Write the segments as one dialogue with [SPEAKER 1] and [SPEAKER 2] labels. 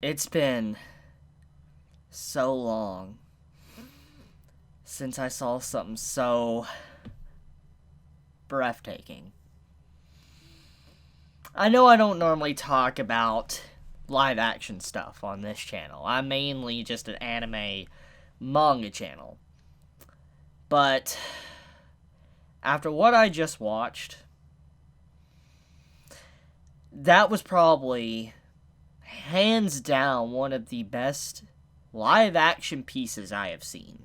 [SPEAKER 1] It's been so long since I saw something so breathtaking. I know I don't normally talk about live action stuff on this channel. I'm mainly just an anime manga channel. But after what I just watched, that was probably hands down one of the best live action pieces I have seen.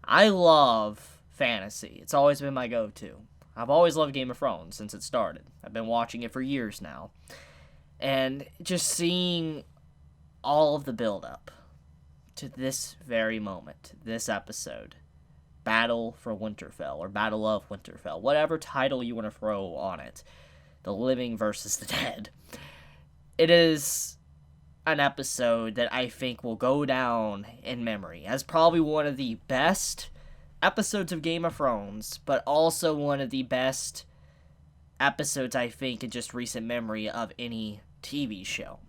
[SPEAKER 1] I love fantasy. It's always been my go-to. I've always loved Game of Thrones since it started. I've been watching it for years now. And just seeing all of the build-up to this very moment, this episode, Battle for Winterfell, or Battle of Winterfell, whatever title you want to throw on it, the living versus the dead. It is an episode that I think will go down in memory as probably one of the best episodes of Game of Thrones, but also one of the best episodes, I think, in just recent memory of any TV show.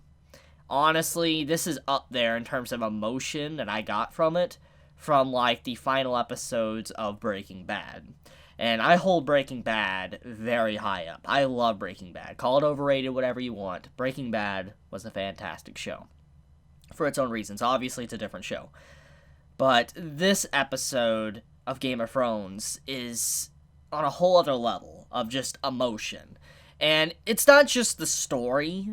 [SPEAKER 1] Honestly, this is up there in terms of emotion that I got from it, from, like, the final episodes of Breaking Bad. And I hold Breaking Bad very high up. I love Breaking Bad. Call it overrated, whatever you want. Breaking Bad was a fantastic show. For its own reasons. Obviously, it's a different show. But this episode of Game of Thrones is on a whole other level of just emotion. And it's not just the story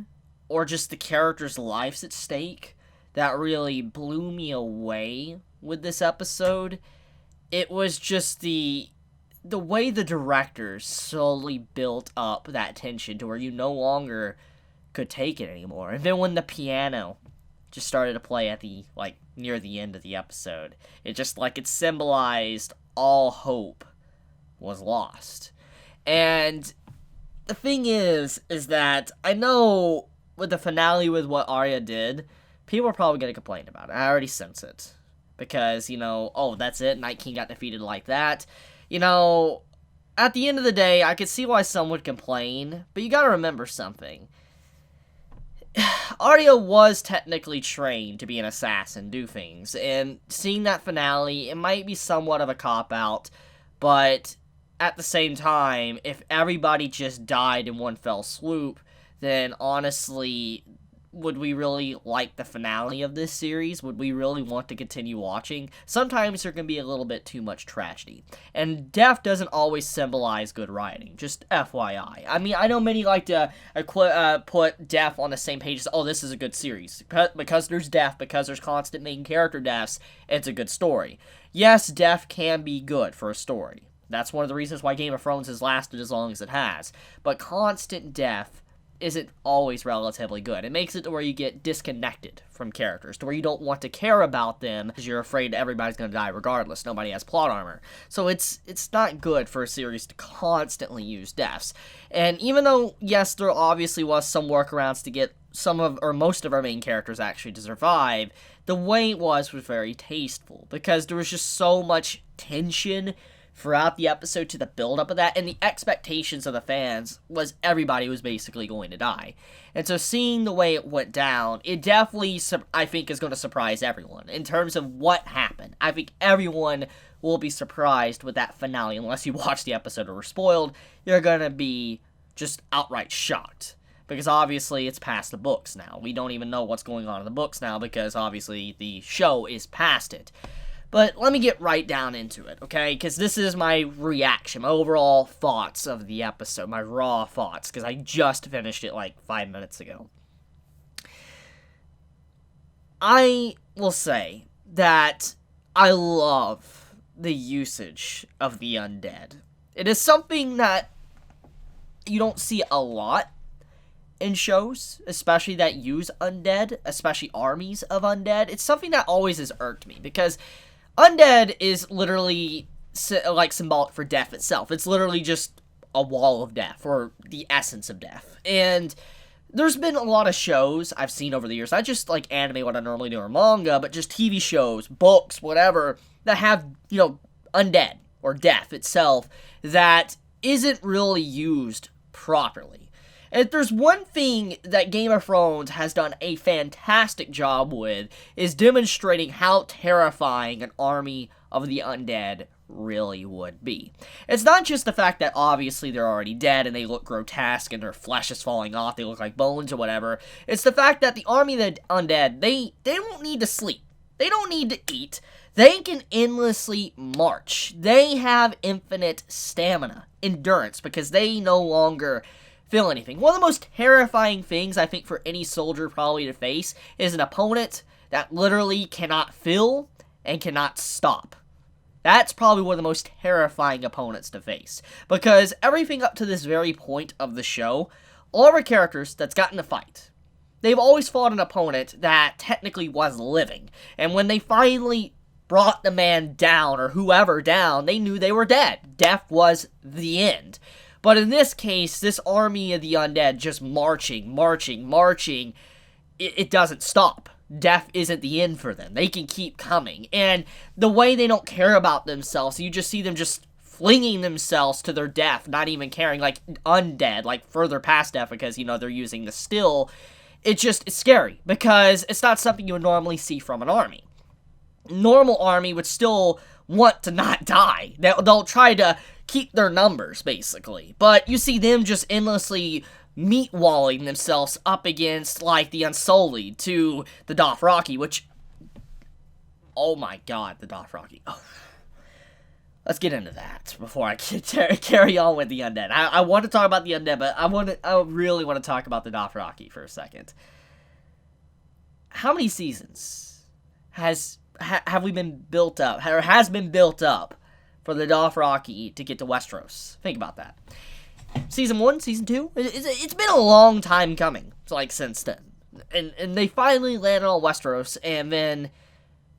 [SPEAKER 1] or just the characters' lives at stake that really blew me away with this episode. It was just the way the directors slowly built up that tension to where you no longer could take it anymore. And then when the piano just started to play at the, like, near the end of the episode, it just, like, it symbolized all hope was lost. And the thing is that I know with the finale with what Arya did, people are probably going to complain about it. I already sense it. Because, oh, that's it, Night King got defeated like that. At the end of the day, I could see why some would complain, but you gotta remember something. Arya was technically trained to be an assassin, do things, and seeing that finale, it might be somewhat of a cop-out, but at the same time, if everybody just died in one fell swoop, then honestly, would we really like the finale of this series? Would we really want to continue watching? Sometimes there can be a little bit too much tragedy. And death doesn't always symbolize good writing. Just FYI. I mean, I know many like to put death on the same page as, oh, this is a good series. Because there's death, because there's constant main character deaths, it's a good story. Yes, death can be good for a story. That's one of the reasons why Game of Thrones has lasted as long as it has. But constant death isn't always relatively good. It makes it to where you get disconnected from characters, to where you don't want to care about them because you're afraid everybody's going to die regardless. Nobody has plot armor. So it's not good for a series to constantly use deaths. And even though, yes, there obviously was some workarounds to get most of our main characters actually to survive, the way it was very tasteful because there was just so much tension throughout the episode to the build-up of that, and the expectations of the fans was everybody was basically going to die. And so seeing the way it went down, it definitely, I think, is going to surprise everyone. In terms of what happened, I think everyone will be surprised with that finale. Unless you watch the episode or were spoiled, you're going to be just outright shocked. Because obviously it's past the books now. We don't even know what's going on in the books now because obviously the show is past it. But let me get right down into it, okay? Because this is my reaction, my overall thoughts of the episode, my raw thoughts, because I just finished it like 5 minutes ago. I will say that I love the usage of the undead. It is something that you don't see a lot in shows, especially that use undead, especially armies of undead. It's something that always has irked me, because undead is literally, like, symbolic for death itself. It's literally just a wall of death, or the essence of death. And there's been a lot of shows I've seen over the years, not just, like, anime, what I normally do, or manga, but just TV shows, books, whatever, that have, undead, or death itself, that isn't really used properly. If there's one thing that Game of Thrones has done a fantastic job with, is demonstrating how terrifying an army of the undead really would be. It's not just the fact that obviously they're already dead and they look grotesque and their flesh is falling off, they look like bones or whatever. It's the fact that the army of the undead, they don't need to sleep. They don't need to eat. They can endlessly march. They have infinite stamina, endurance, because they no longer feel anything. One of the most terrifying things, I think, for any soldier probably to face is an opponent that literally cannot feel and cannot stop. That's probably one of the most terrifying opponents to face. Because everything up to this very point of the show, all of our characters that's gotten a fight, they've always fought an opponent that technically was living. And when they finally brought the man down, or whoever down, they knew they were dead. Death was the end. But in this case, this army of the undead just marching, it doesn't stop. Death isn't the end for them. They can keep coming. And the way they don't care about themselves, you just see them just flinging themselves to their death, not even caring, like undead, like further past death because, they're using the still. It's scary because it's not something you would normally see from an army. Normal army would still want to not die. They'll try to keep their numbers, basically. But you see them just endlessly meat-walling themselves up against, like, the Unsullied to the Dothraki, which... Oh my god, the Dothraki. Oh. Let's get into that before I carry on with the undead. I want to talk about the undead, but I really want to talk about the Dothraki for a second. How many seasons have we been built up, or has been built up, for the Dothraki to get to Westeros? Think about that. Season 1, Season 2? It's been a long time coming, since then. And they finally landed on Westeros, and then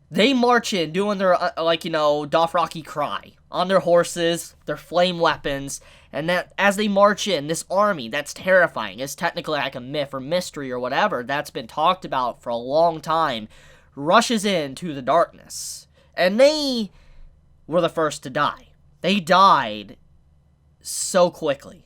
[SPEAKER 1] they march in, doing their, Dothraki cry, on their horses, their flame weapons, and that, as they march in, this army that's terrifying, is technically like a myth or mystery or whatever, that's been talked about for a long time, rushes into the darkness. And they were the first to die. They died so quickly.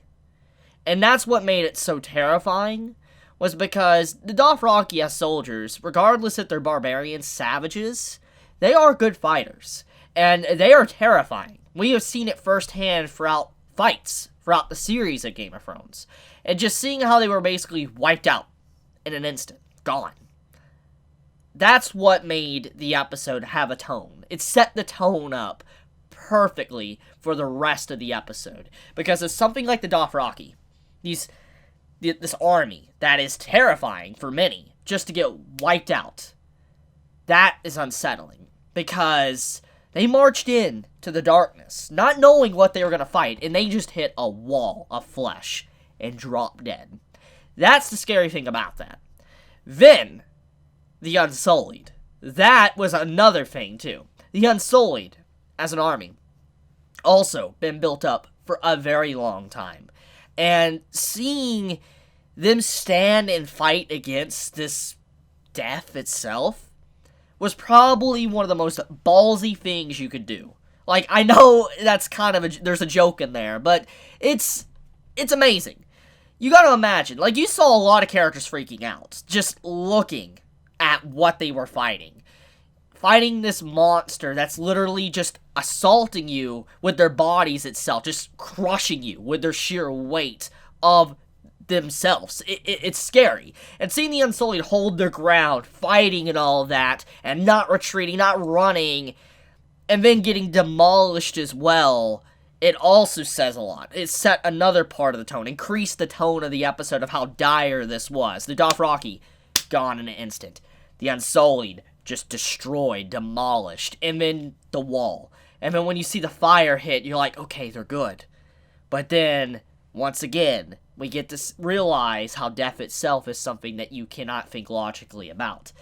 [SPEAKER 1] And that's what made it so terrifying, was because the Dothraki as soldiers, regardless if they're barbarians, savages, they are good fighters. And they are terrifying. We have seen it firsthand throughout fights, throughout the series of Game of Thrones. And just seeing how they were basically wiped out in an instant. Gone. That's what made the episode have a tone. It set the tone up perfectly for the rest of the episode. Because of something like the Dothraki, this army that is terrifying for many, just to get wiped out, that is unsettling. Because they marched in to the darkness, not knowing what they were going to fight, and they just hit a wall of flesh and dropped dead. That's the scary thing about that. Then, the Unsullied. That was another thing, too. The Unsullied, as an army, also been built up for a very long time. And seeing them stand and fight against this death itself was probably one of the most ballsy things you could do. I know that's kind of there's a joke in there, but it's amazing. You gotta imagine, you saw a lot of characters freaking out, just looking at what they were fighting. Fighting this monster that's literally just assaulting you with their bodies itself, just crushing you with their sheer weight of themselves. It's scary. And seeing the Unsullied hold their ground, fighting and all that, and not retreating, not running, and then getting demolished as well, it also says a lot. It set another part of the tone, increased the tone of the episode of how dire this was. The Dothraki, gone in an instant. The Unsullied, just destroyed, demolished, and then the wall. And then when you see the fire hit, you're like, okay, they're good. But then, once again, we get to realize how death itself is something that you cannot think logically about.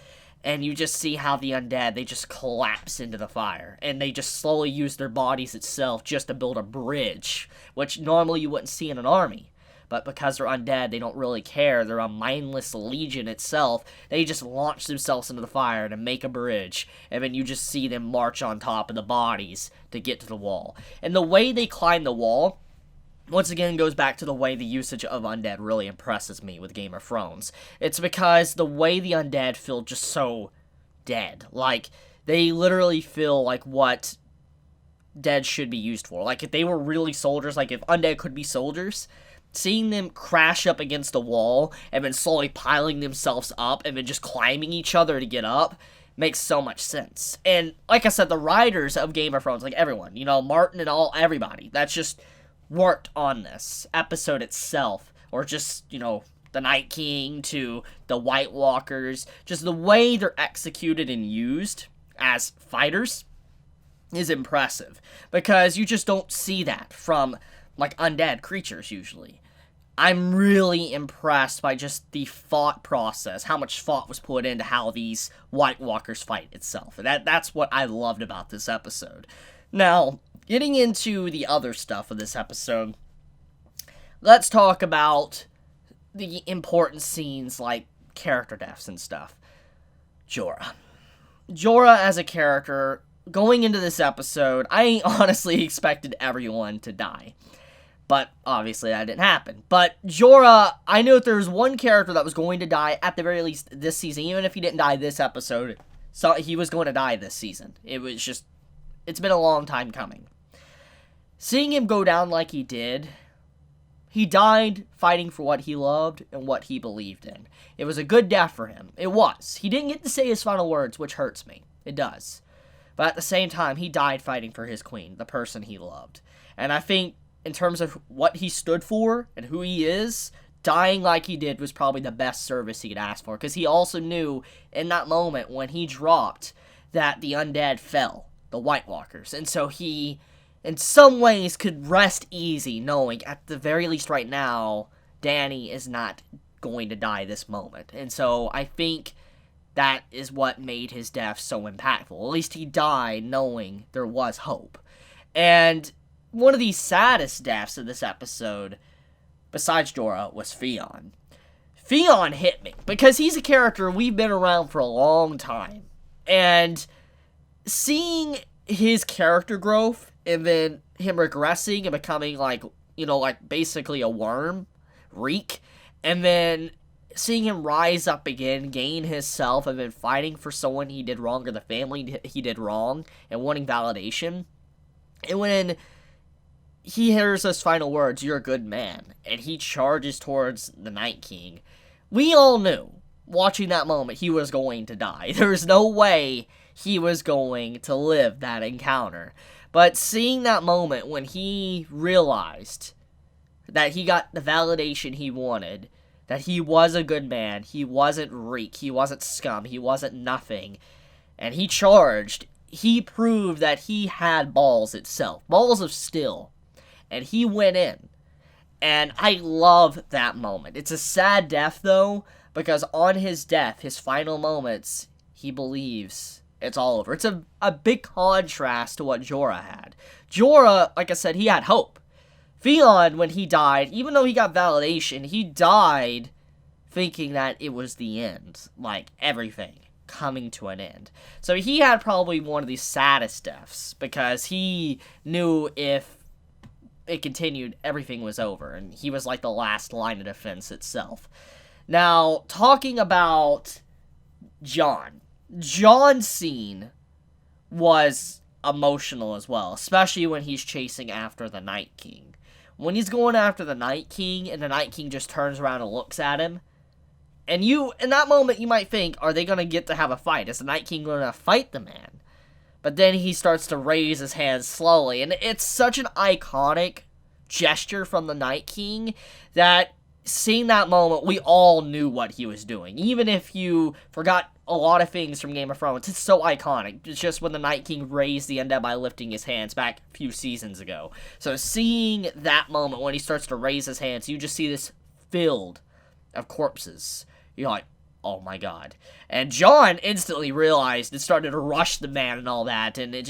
[SPEAKER 1] And you just see how the undead, they just collapse into the fire. And they just slowly use their bodies itself just to build a bridge, which normally you wouldn't see in an army. But because they're undead, they don't really care. They're a mindless legion itself. They just launch themselves into the fire to make a bridge. And then you just see them march on top of the bodies to get to the wall. And the way they climb the wall once again goes back to the way the usage of undead really impresses me with Game of Thrones. It's because the way the undead feel just so dead. Like, they literally feel like what dead should be used for. Like, if they were really soldiers, like if undead could be soldiers, seeing them crash up against a wall and then slowly piling themselves up and then just climbing each other to get up makes so much sense. And like I said, the writers of Game of Thrones, like everyone, Martin and everybody, that's just worked on this episode itself, or just, the Night King to the White Walkers, just the way they're executed and used as fighters is impressive, because you just don't see that from, like, undead creatures usually. I'm really impressed by just the thought process, how much thought was put into how these White Walkers fight itself. That's what I loved about this episode. Now, getting into the other stuff of this episode, let's talk about the important scenes, like character deaths and stuff. Jorah. Jorah as a character, going into this episode, I honestly expected everyone to die. But obviously that didn't happen. But Jorah, I knew if there was one character that was going to die at the very least this season, even if he didn't die this episode, so he was going to die this season. It's been a long time coming. Seeing him go down like he did, he died fighting for what he loved and what he believed in. It was a good death for him. It was. He didn't get to say his final words, which hurts me. It does. But at the same time, he died fighting for his queen, the person he loved. And I think, in terms of what he stood for and who he is, dying like he did was probably the best service he could ask for. Because he also knew, in that moment, when he dropped, that the undead fell, the White Walkers. And so he, in some ways, could rest easy, knowing, at the very least right now, Dany is not going to die this moment. And so I think that is what made his death so impactful. At least he died knowing there was hope. And one of the saddest deaths of this episode, besides Jorah, was Theon. Theon hit me, because he's a character we've been around for a long time. And seeing his character growth, and then him regressing and becoming like basically a worm, Reek, and then seeing him rise up again, gain his self, and then fighting for someone he did wrong, or the family he did wrong, and wanting validation. And when he hears those final words, "You're a good man," and he charges towards the Night King, we all knew, watching that moment, he was going to die. There's no way he was going to live that encounter. But seeing that moment when he realized that he got the validation he wanted, that he was a good man, he wasn't Reek, he wasn't scum, he wasn't nothing, and he charged, he proved that he had balls itself, balls of steel. And he went in. And I love that moment. It's a sad death, though, because on his death, his final moments, he believes it's all over. It's a big contrast to what Jorah had. Jorah, like I said, he had hope. Theon, when he died, even though he got validation, he died thinking that it was the end. Like, everything coming to an end. So he had probably one of the saddest deaths, because he knew if it continued, everything was over, and he was like the last line of defense itself. Now, talking about Jon's scene was emotional as well, especially when he's chasing after the Night King. When he's going after the Night King, and the Night King just turns around and looks at him, and in that moment, you might think, are they going to get to have a fight? Is the Night King going to fight the man? But then he starts to raise his hands slowly, and it's such an iconic gesture from the Night King that seeing that moment, we all knew what he was doing. Even if you forgot a lot of things from Game of Thrones, it's so iconic. It's just when the Night King raised the undead by lifting his hands back a few seasons ago. So seeing that moment when he starts to raise his hands, you just see this field of corpses. You're like, oh my god. And Jon instantly realized and started to rush the man and all that, and it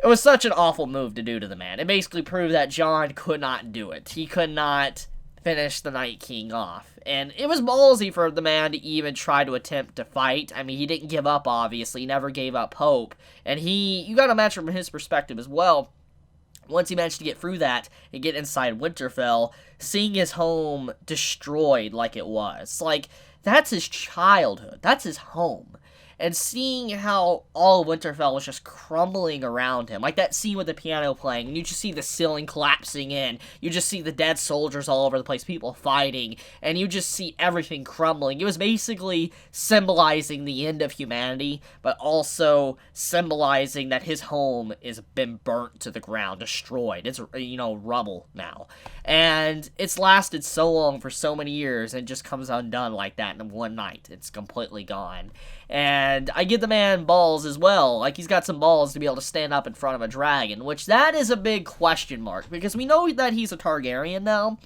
[SPEAKER 1] was such an awful move to do to the man. It basically proved that Jon could not do it. He could not finish the Night King off. And it was ballsy for the man to even try to attempt to fight. I mean, he didn't give up, obviously. He never gave up hope. And you gotta imagine from his perspective as well, once he managed to get through that and get inside Winterfell, seeing his home destroyed like it was, like, that's his childhood, that's his home. And seeing how all of Winterfell was just crumbling around him, like that scene with the piano playing, and you just see the ceiling collapsing in, you just see the dead soldiers all over the place, people fighting, and you just see everything crumbling. It was basically symbolizing the end of humanity, but also symbolizing that his home is been burnt to the ground, destroyed. It's, rubble now. And it's lasted so long, for so many years, and just comes undone like that in one night. It's completely gone. And I give the man balls as well. Like, he's got some balls to be able to stand up in front of a dragon, which that is a big question mark, because we know that he's a Targaryen now,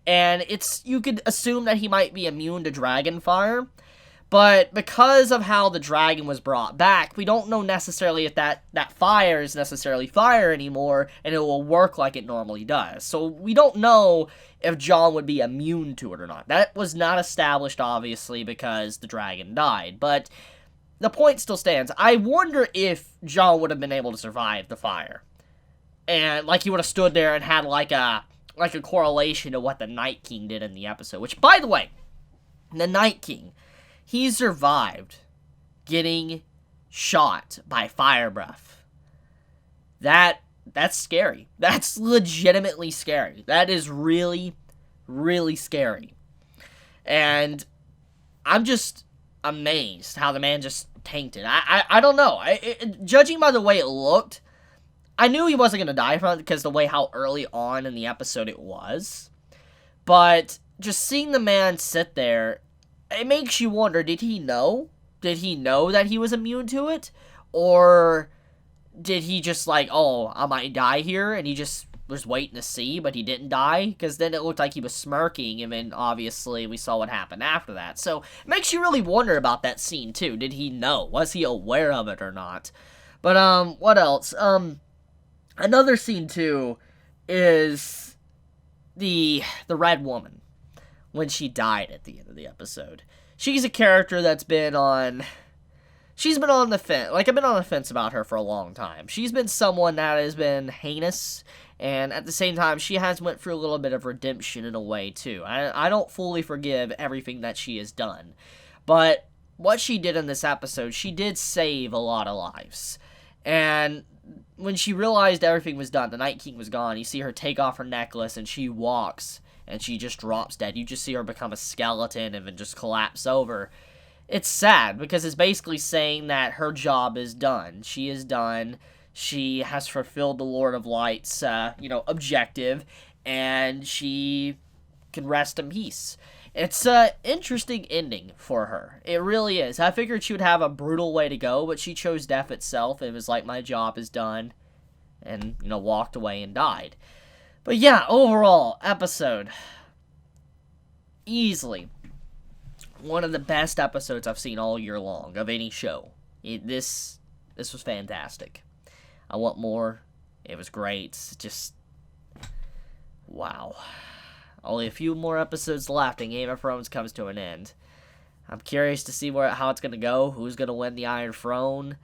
[SPEAKER 1] and you could assume that he might be immune to dragon fire, but because of how the dragon was brought back, we don't know necessarily if that fire is necessarily fire anymore, and it will work like it normally does. So we don't know if Jon would be immune to it or not. That was not established, obviously, because the dragon died, but the point still stands. I wonder if Jon would have been able to survive the fire. And, like, he would have stood there and had, like a correlation to what the Night King did in the episode. Which, by the way, the Night King, he survived getting shot by fire breath. That's scary. That's legitimately scary. That is really, really scary. And I'm just amazed how the man just tanked it. I don't know. Judging by the way it looked, I knew he wasn't going to die from it because the way how early on in the episode it was. But just seeing the man sit there, it makes you wonder, did he know? Did he know that he was immune to it? Or did he just like, oh, I might die here, and he just was waiting to see, but he didn't die? Because then it looked like he was smirking, and then obviously we saw what happened after that. So it makes you really wonder about that scene too. Did he know? Was he aware of it or not? But what else? Another scene too is the Red Woman when she died at the end of the episode. She's a character that's been on... She's been on the fence. Like, I've been on the fence about her for a long time. She's been someone that has been heinous, and at the same time, she has went through a little bit of redemption in a way, too. I don't fully forgive everything that she has done. But what she did in this episode, she did save a lot of lives. And when she realized everything was done, the Night King was gone, you see her take off her necklace, and she walks, and she just drops dead. You just see her become a skeleton and then just collapse over. It's sad, because it's basically saying that her job is done. She is done. She has fulfilled the Lord of Light's, objective, and she can rest in peace. It's an interesting ending for her. It really is. I figured she would have a brutal way to go, but she chose death itself. It was like, my job is done, and, walked away and died. But yeah, overall, episode, easily one of the best episodes I've seen all year long of any show. This was fantastic. I want more. It was great. Just, wow. Only a few more episodes left and Game of Thrones comes to an end. I'm curious to see how it's going to go, who's going to win the Iron Throne.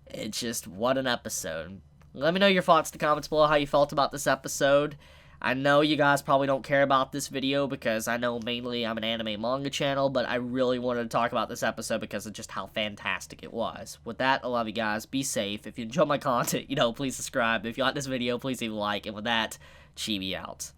[SPEAKER 1] It's just, what an episode. Let me know your thoughts in the comments below, how you felt about this episode. I know you guys probably don't care about this video because I know mainly I'm an anime manga channel, but I really wanted to talk about this episode because of just how fantastic it was. With that, I love you guys. Be safe. If you enjoy my content, please subscribe. If you like this video, please leave a like. And with that, Chibi out.